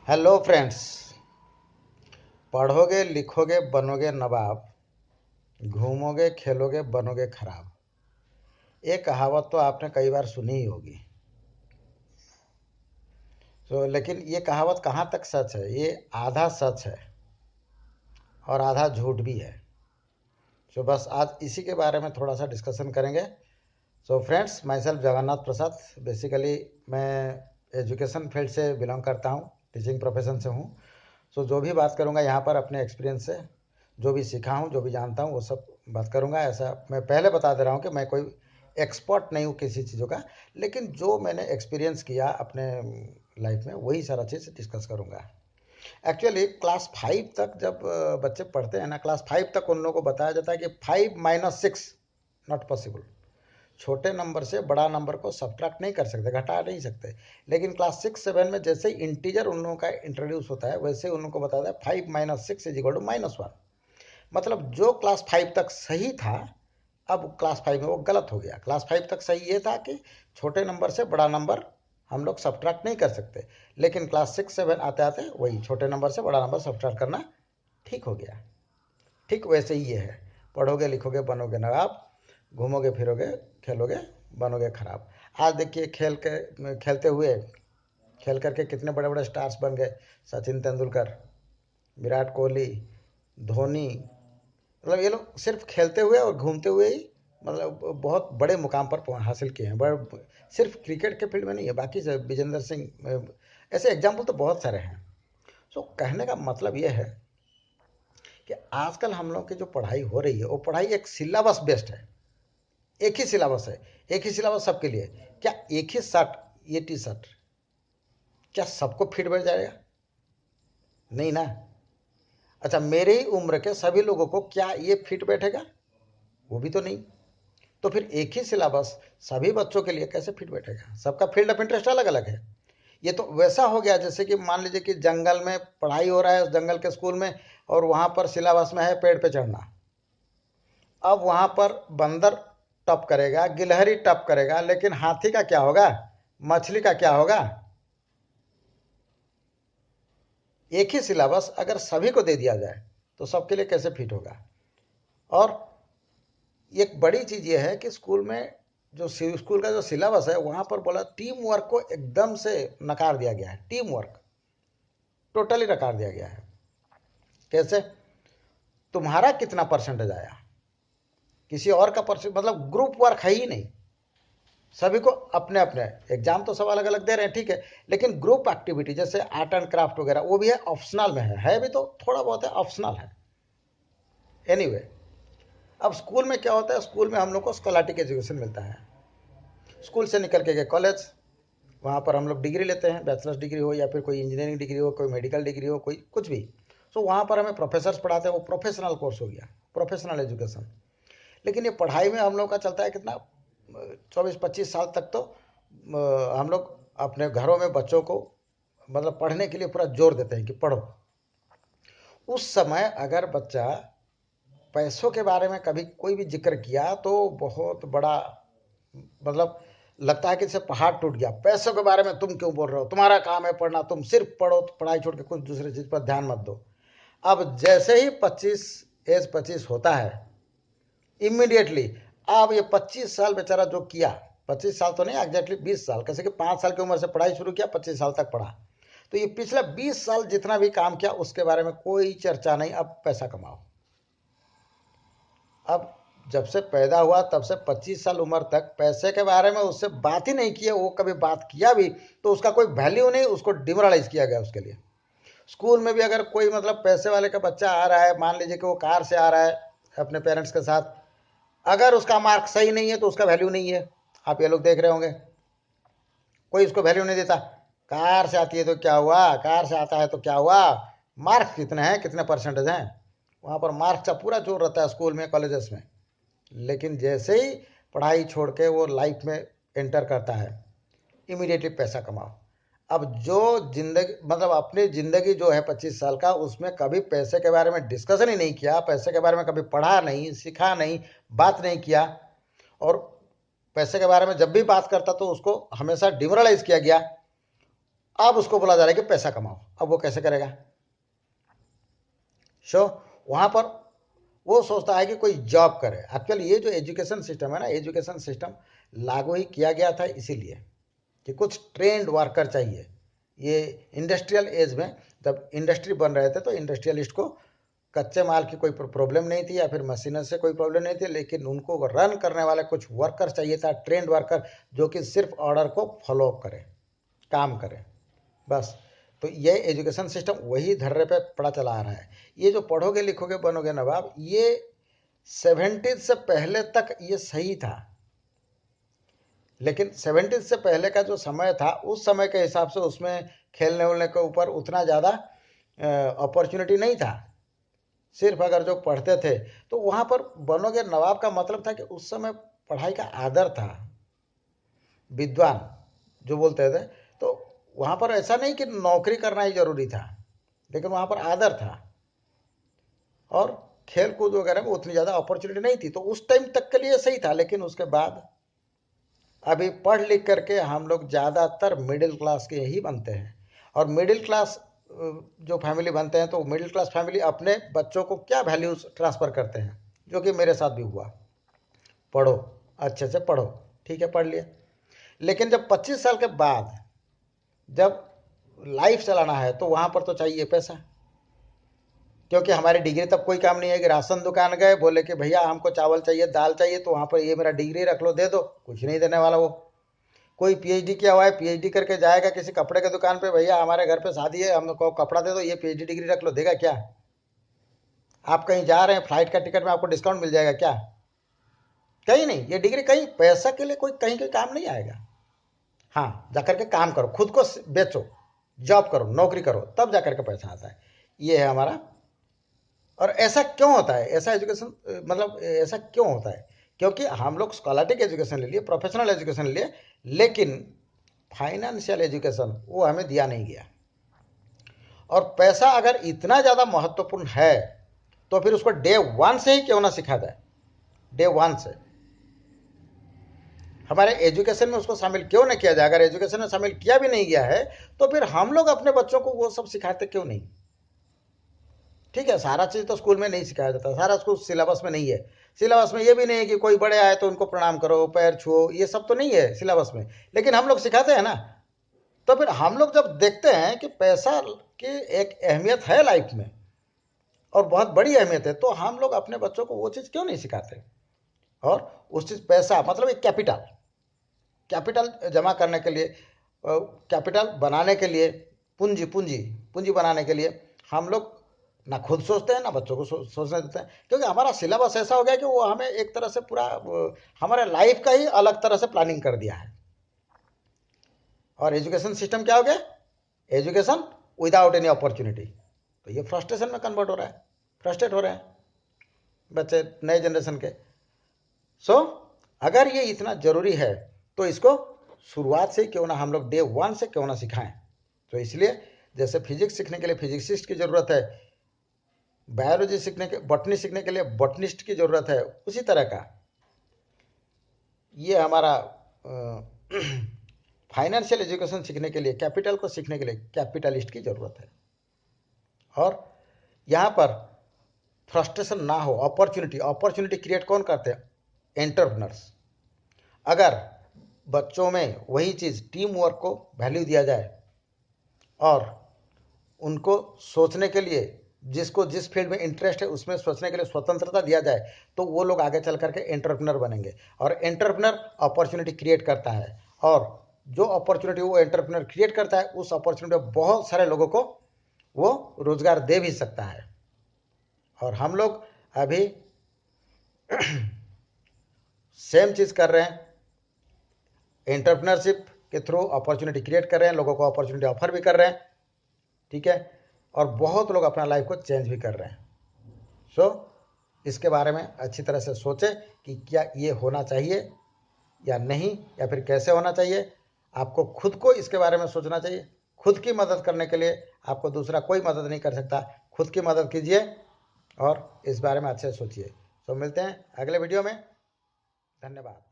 Hello friends. पढ़ोगे लिखोगे बनोगे नवाब, घूमोगे खेलोगे बनोगे खराब। ये कहावत तो आपने कई बार सुनी ही होगी। लेकिन ये कहावत कहाँ तक सच है? ये आधा सच है और आधा झूठ भी है। बस आज इसी के बारे में थोड़ा सा डिस्कशन करेंगे। Friends, my self Jagannath Prasad. Basically मैं एजुकेशन फील्ड से बिलोंग करता हूँ, टीचिंग प्रोफेशन से हूँ। जो भी बात करूँगा यहाँ पर अपने एक्सपीरियंस से, जो भी सीखा हूँ, जो भी जानता हूँ, वो सब बात करूँगा। ऐसा मैं पहले बता दे रहा हूँ कि मैं कोई एक्सपर्ट नहीं हूँ किसी चीज़ों का, लेकिन जो मैंने एक्सपीरियंस किया अपने लाइफ में वही सारा चीज़ डिस्कस करूँगा। एक्चुअली क्लास 5 तक जब बच्चे पढ़ते हैं ना, क्लास 5 तक उन लोगों को बताया जाता है कि 5 - 6 नॉट पॉसिबल। छोटे नंबर से बड़ा नंबर को सब्ट्रैक्ट नहीं कर सकते, घटा नहीं सकते। लेकिन क्लास 6 7 में जैसे ही इंटीजर उन लोगों का इंट्रोड्यूस होता है, वैसे ही उन लोगों को बताता है 5 - 6 = -1। मतलब जो क्लास 5 तक सही था, अब क्लास 5 में वो गलत हो गया। क्लास 5 तक सही ये था कि छोटे नंबर से बड़ा नंबर हम लोग सब्ट्रैक्ट नहीं कर सकते, लेकिन क्लास 6 7 आते आते वही छोटे नंबर से बड़ा नंबर सब्ट्रैक्ट करना ठीक हो गया। ठीक वैसे ही ये है। पढ़ोगे लिखोगे बनोगे नवाब, घूमोगे फिरोगे खेलोगे बनोगे खराब। आज देखिए खेलते हुए खेल करके कितने बड़े बड़े स्टार्स बन गए। सचिन तेंदुलकर, विराट कोहली, धोनी। मतलब ये लोग सिर्फ खेलते हुए और घूमते हुए ही मतलब बहुत बड़े मुकाम पर हासिल किए हैं। सिर्फ क्रिकेट के फील्ड में नहीं है, बाकी से विजेंद्र सिंह, ऐसे एग्जाम्पल तो बहुत सारे हैं। कहने का मतलब ये है कि आजकल हम लोग की जो पढ़ाई हो रही है वो पढ़ाई एक सिलेबस बेस्ड है। एक ही सिलेबस है, एक ही सिलेबस सबके लिए। क्या एक ही शर्ट, ये टी शर्ट, क्या सबको फिट बैठ जाएगा? नहीं ना। अच्छा, मेरे ही उम्र के सभी लोगों को क्या ये फिट बैठेगा? वो भी तो नहीं। तो फिर एक ही सिलेबस सभी बच्चों के लिए कैसे फिट बैठेगा? सबका फील्ड ऑफ इंटरेस्ट अलग अलग है। ये तो वैसा हो गया जैसे कि मान लीजिए कि जंगल में पढ़ाई हो रहा है, उस जंगल के स्कूल में, और वहां पर सिलेबस में है पेड़ पे चढ़ना। अब वहां पर बंदर टप करेगा, गिलहरी टप करेगा, लेकिन हाथी का क्या होगा? मछली का क्या होगा? एक ही सिलेबस अगर सभी को दे दिया जाए तो सबके लिए कैसे फिट होगा? और एक बड़ी चीज ये है कि स्कूल में जो स्कूल का जो सिलेबस है वहां पर बोला टीम वर्क को एकदम से नकार दिया गया है। टीम वर्क टोटली नकार दिया गया है। कैसे? तुम्हारा कितना परसेंटेज आया, किसी और का परसेंट, मतलब ग्रुप वर्क है ही नहीं। सभी को अपने अपने एग्जाम तो सब अलग अलग दे रहे हैं, ठीक है, लेकिन ग्रुप एक्टिविटी जैसे आर्ट एंड क्राफ्ट वगैरह वो भी है, ऑप्शनल में है भी तो थोड़ा बहुत है, ऑप्शनल है। एनीवे anyway, अब स्कूल में क्या होता है? स्कूल में हम लोग को स्कॉलास्टिक एजुकेशन मिलता है। स्कूल से निकल के गए कॉलेज, वहाँ पर हम लोग डिग्री लेते हैं, बैचलर्स डिग्री हो या फिर कोई इंजीनियरिंग डिग्री हो, कोई मेडिकल डिग्री हो, कोई कुछ भी। वहाँ पर हमें प्रोफेसर्स पढ़ाते हैं, वो प्रोफेशनल कोर्स हो गया, प्रोफेशनल एजुकेशन। लेकिन ये पढ़ाई में हम लोग का चलता है कितना, 24 25 साल तक तो हम लोग अपने घरों में बच्चों को मतलब पढ़ने के लिए पूरा जोर देते हैं कि पढ़ो। उस समय अगर बच्चा पैसों के बारे में कभी कोई भी जिक्र किया तो बहुत बड़ा मतलब लगता है कि जैसे पहाड़ टूट गया। पैसों के बारे में तुम क्यों बोल रहे हो? तुम्हारा काम है पढ़ना, तुम सिर्फ पढ़ो, पढ़ाई छोड़ के कुछ दूसरी चीज पर ध्यान मत दो। अब जैसे ही 25 होता है, इमीडिएटली अब ये 25 साल बेचारा जो किया, 25 साल तो नहीं, एग्जैक्टली 20 साल, कैसे कि 5 साल की उम्र से पढ़ाई शुरू किया, 25 साल तक पढ़ा, तो ये पिछला 20 साल जितना भी काम किया उसके बारे में कोई चर्चा नहीं। अब पैसा कमाओ। अब जब से पैदा हुआ तब से 25 साल उम्र तक पैसे के बारे में उससे बात ही नहीं किया। वो कभी बात किया भी तो उसका कोई वैल्यू नहीं, उसको डिमोरलाइज किया गया उसके लिए। स्कूल में भी अगर कोई मतलब पैसे वाले का बच्चा आ रहा है, मान लीजिए कि वो कार से आ रहा है अपने पेरेंट्स के साथ, अगर उसका मार्क सही नहीं है तो उसका वैल्यू नहीं है। आप ये लोग देख रहे होंगे, कोई उसको वैल्यू नहीं देता। कार से आती है तो क्या हुआ, कार से आता है तो क्या हुआ, मार्क्स कितने हैं, कितने परसेंटेज हैं। वहाँ पर मार्क्स का पूरा जोर रहता है स्कूल में, कॉलेजेस में। लेकिन जैसे ही पढ़ाई छोड़ के वो लाइफ में एंटर करता है, इमीडिएटली पैसा कमाओ। अब जो जिंदगी मतलब अपनी जिंदगी जो है 25 साल का, उसमें कभी पैसे के बारे में डिस्कशन ही नहीं किया, पैसे के बारे में कभी पढ़ा नहीं, सीखा नहीं, बात नहीं किया। और पैसे के बारे में जब भी बात करता तो उसको हमेशा डिमोरलाइज किया गया। अब उसको बोला जा रहा है कि पैसा कमाओ। अब वो कैसे करेगा? सो वहां पर वो सोचता है कि कोई जॉब करे। एक्चुअली ये जो एजुकेशन सिस्टम है ना, एजुकेशन सिस्टम लागू ही किया गया था इसीलिए कि कुछ ट्रेंड वर्कर चाहिए। ये इंडस्ट्रियल एज में जब इंडस्ट्री बन रहे थे तो इंडस्ट्रियलिस्ट को कच्चे माल की कोई प्रॉब्लम नहीं थी या फिर मशीनों से कोई प्रॉब्लम नहीं थी, लेकिन उनको रन करने वाले कुछ वर्कर चाहिए था, ट्रेंड वर्कर, जो कि सिर्फ ऑर्डर को फॉलो करे, काम करे, बस। तो ये एजुकेशन सिस्टम वही धर्रे पे पड़ा चला आ रहा है। ये जो पढ़ोगे लिखोगे बनोगे नवाब, ये 70 से पहले तक ये सही था, लेकिन 70 से पहले का जो समय था उस समय के हिसाब से उसमें खेलने उलने के ऊपर उतना ज़्यादा अपॉर्चुनिटी नहीं था। सिर्फ अगर जो पढ़ते थे तो वहाँ पर बनोगे नवाब का मतलब था कि उस समय पढ़ाई का आदर था, विद्वान जो बोलते थे। तो वहाँ पर ऐसा नहीं कि नौकरी करना ही जरूरी था, लेकिन वहाँ पर आदर था और खेल कूद वगैरह में उतनी ज़्यादा अपॉर्चुनिटी नहीं थी। तो उस टाइम तक के लिए सही था, लेकिन उसके बाद अभी पढ़ लिख करके हम लोग ज़्यादातर मिडिल क्लास के ही बनते हैं। और मिडिल क्लास जो फैमिली बनते हैं तो मिडिल क्लास फैमिली अपने बच्चों को क्या वैल्यूज ट्रांसफ़र करते हैं, जो कि मेरे साथ भी हुआ। पढ़ो, अच्छे से पढ़ो, ठीक है पढ़ लिए, लेकिन जब 25 साल के बाद जब लाइफ चलाना है तो वहाँ पर तो चाहिए पैसा, क्योंकि हमारी डिग्री तब कोई काम नहीं है कि राशन दुकान गए बोले कि भैया हमको चावल चाहिए दाल चाहिए, तो वहाँ पर ये मेरा डिग्री रख लो दे दो, कुछ नहीं देने वाला वो। कोई पीएचडी किया हुआ है, पीएचडी करके जाएगा किसी कपड़े की दुकान पे, भैया हमारे घर पे शादी है हमको कपड़ा दे दो, ये पीएचडी डिग्री रख लो, देगा क्या? आप कहीं जा रहे हैं फ्लाइट का टिकट में आपको डिस्काउंट मिल जाएगा क्या? कहीं नहीं। ये डिग्री कहीं पैसा के लिए कोई कहीं काम नहीं आएगा। हाँ, जाकर के काम करो, खुद को बेचो, जॉब करो, नौकरी करो, तब जाकर के पैसा आता है। ये है हमारा। और ऐसा क्यों होता है? ऐसा एजुकेशन मतलब ऐसा क्यों होता है? क्योंकि हम लोग स्कॉलरटिक एजुकेशन ले लिए, प्रोफेशनल एजुकेशन ले लिए, लेकिन फाइनेंशियल एजुकेशन वो हमें दिया नहीं गया। और पैसा अगर इतना ज़्यादा महत्वपूर्ण है तो फिर उसको डे वन से ही क्यों ना सिखा जाए। डे वन से हमारे एजुकेशन में उसको शामिल क्यों ना किया जाए। अगर एजुकेशन में शामिल किया भी नहीं गया है तो फिर हम लोग अपने बच्चों को वो सब सिखाते क्यों नहीं? ठीक है, सारा चीज़ तो स्कूल में नहीं सिखाया जाता, सारा स्कूल सिलेबस में नहीं है। सिलेबस में ये भी नहीं है कि कोई बड़े आए तो उनको प्रणाम करो, पैर छुओ, ये सब तो नहीं है सिलेबस में, लेकिन हम लोग सिखाते हैं ना। तो फिर हम लोग जब देखते हैं कि पैसा की एक अहमियत है लाइफ में और बहुत बड़ी अहमियत है, तो हम लोग अपने बच्चों को वो चीज़ क्यों नहीं सिखाते? और उस चीज़ पैसा मतलब एक कैपिटल, कैपिटल जमा करने के लिए, कैपिटल बनाने के लिए, पूंजी पूंजी पूंजी बनाने के लिए हम लोग ना खुद सोचते हैं ना बच्चों को सोचने देते हैं, क्योंकि हमारा सिलेबस ऐसा हो गया कि वो हमें एक तरह से पूरा हमारे लाइफ का ही अलग तरह से प्लानिंग कर दिया है। और एजुकेशन सिस्टम क्या हो गया? Education without any opportunity. तो ये फ्रस्ट्रेशन में कन्वर्ट हो रहा है, फ्रस्ट्रेट हो रहे हैं बच्चे नए जनरेशन के। सो अगर ये इतना ज़रूरी है तो इसको शुरुआत से ही क्यों ना हम लोग डे वन से क्यों ना सिखाएं। तो इसलिए जैसे फिजिक्स सीखने के लिए फिजिक्सिस्ट की ज़रूरत है, बायोलॉजी सीखने के बॉटनी सीखने के लिए बॉटनिस्ट की ज़रूरत है, उसी तरह का ये हमारा फाइनेंशियल एजुकेशन सीखने के लिए, कैपिटल को सीखने के लिए कैपिटलिस्ट की ज़रूरत है। और यहाँ पर फ्रस्ट्रेशन ना हो, अपॉर्चुनिटी अपॉर्चुनिटी क्रिएट कौन करते हैं? एंटरप्रेन्योर्स। अगर बच्चों में वही चीज़ टीम वर्क को वैल्यू दिया जाए और उनको सोचने के लिए, जिसको जिस फील्ड में इंटरेस्ट है उसमें सोचने के लिए स्वतंत्रता दिया जाए, तो वो लोग आगे चल करके एंटरप्रेन्योर बनेंगे। और एंटरप्रेन्योर अपॉर्चुनिटी क्रिएट करता है, और जो अपॉर्चुनिटी वो एंटरप्रेन्योर क्रिएट करता है उस अपॉर्चुनिटी में बहुत सारे लोगों को वो रोजगार दे भी सकता है। और हम लोग अभी सेम चीज़ कर रहे हैं, एंटरप्रेन्योरशिप के थ्रू अपॉर्चुनिटी क्रिएट कर रहे हैं, लोगों को अपॉर्चुनिटी ऑफर भी कर रहे हैं, ठीक है। और बहुत लोग अपना लाइफ को चेंज भी कर रहे हैं। सो इसके बारे में अच्छी तरह से सोचें कि क्या ये होना चाहिए या नहीं, या फिर कैसे होना चाहिए। आपको खुद को इसके बारे में सोचना चाहिए। खुद की मदद करने के लिए आपको दूसरा कोई मदद नहीं कर सकता, खुद की मदद कीजिए और इस बारे में अच्छे से सोचिए। सो मिलते हैं अगले वीडियो में। धन्यवाद।